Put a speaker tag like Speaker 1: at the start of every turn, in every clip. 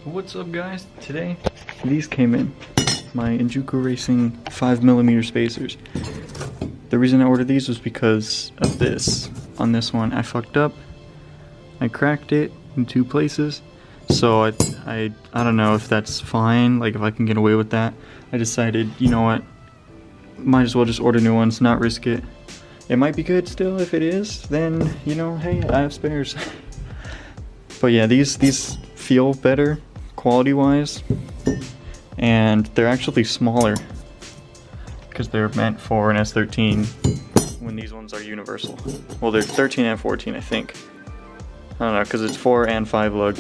Speaker 1: What's up guys? Today these came in, my Injuku Racing 5mm spacers. The reason I ordered these was because of this. On this one I fucked up. I cracked it in 2 places. So I don't know if that's fine, like if I can get away with that. I decided, you know what, might as well just order new ones, not risk it. It might be good still. If it is, then you know, hey, I have spares. But yeah, these feel better quality wise, and they're actually smaller because they're meant for an S13 when these ones are universal. Well, they're 13 and 14 I think. I don't know, because it's 4 and 5 lug,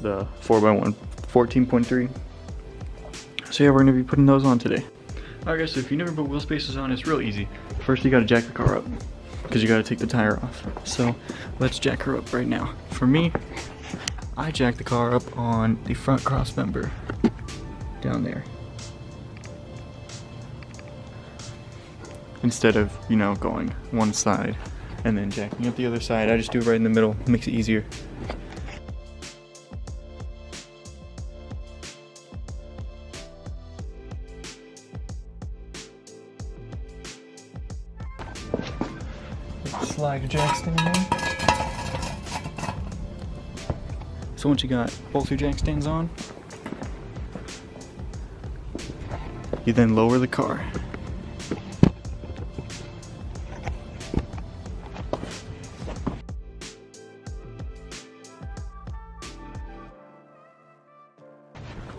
Speaker 1: the 4x1 14.3. So yeah, we're gonna be putting those on today. Alright guys, so if you never put wheel spacers on, it's real easy. First you gotta jack the car up, because you gotta take the tire off. So let's jack her up right now. For me, I jack the car up on the front cross member down there, instead of, you know, going one side and then jacking up the other side. I just do it right in the middle, makes it easier. Slide your jack stand in. So once you got both your jack stands on, you then lower the car.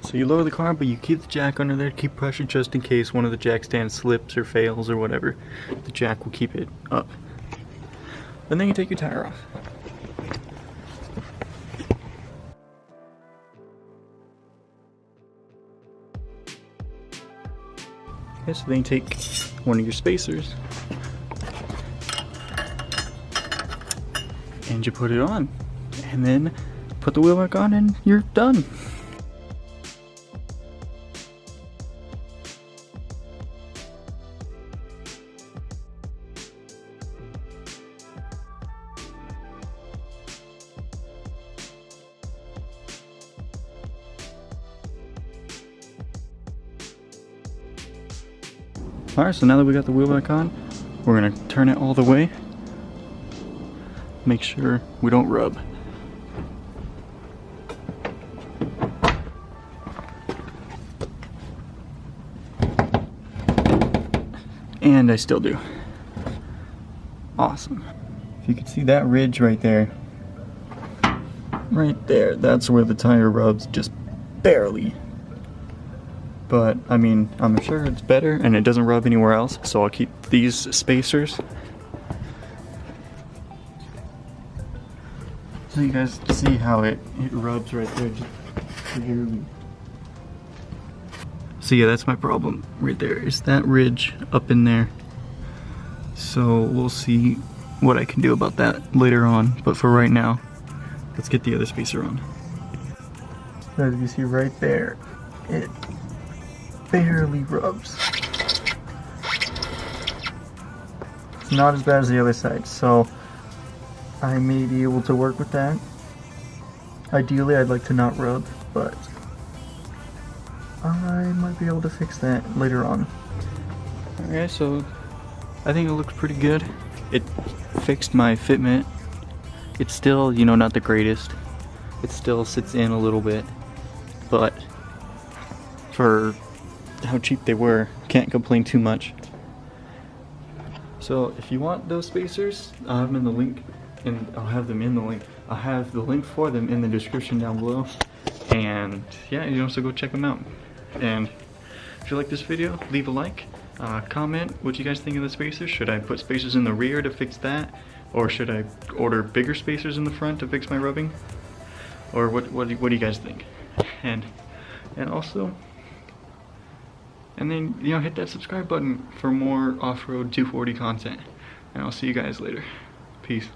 Speaker 1: So you lower the car, but you keep the jack under there to keep pressure just in case one of the jack stands slips or fails or whatever. The jack will keep it up. And then you take your tire off. Okay, so then you take one of your spacers and you put it on, and then put the wheel back on and you're done. Alright, so now that we got the wheel back on, we're going to turn it all the way. Make sure we don't rub. And I still do. Awesome. If you can see that ridge right there, that's where the tire rubs just barely. But I mean, I'm sure it's better and it doesn't rub anywhere else, so I'll keep these spacers. So you guys see how it rubs right there, just barely. So yeah, that's my problem right there, is that ridge up in there. So we'll see what I can do about that later on, but for right now, let's get the other spacer on. So as you see right there, it barely rubs. It's not as bad as the other side, so I may be able to work with that. Ideally, I'd like to not rub, but I might be able to fix that later on. Okay, so I think it looks pretty good. It fixed my fitment. It's still, you know, not the greatest. It still sits in a little bit, but for how cheap they were, can't complain too much. So if you want those spacers, I'll have them in the link, and I'll have the link for them in the description down below. And yeah, you can also go check them out. And if you like this video, leave a like, comment what you guys think of the spacers. Should I put spacers in the rear to fix that, or should I order bigger spacers in the front to fix my rubbing? Or what do you guys think? And also, and then, you know, hit that subscribe button for more off-road 240 content. And I'll see you guys later. Peace.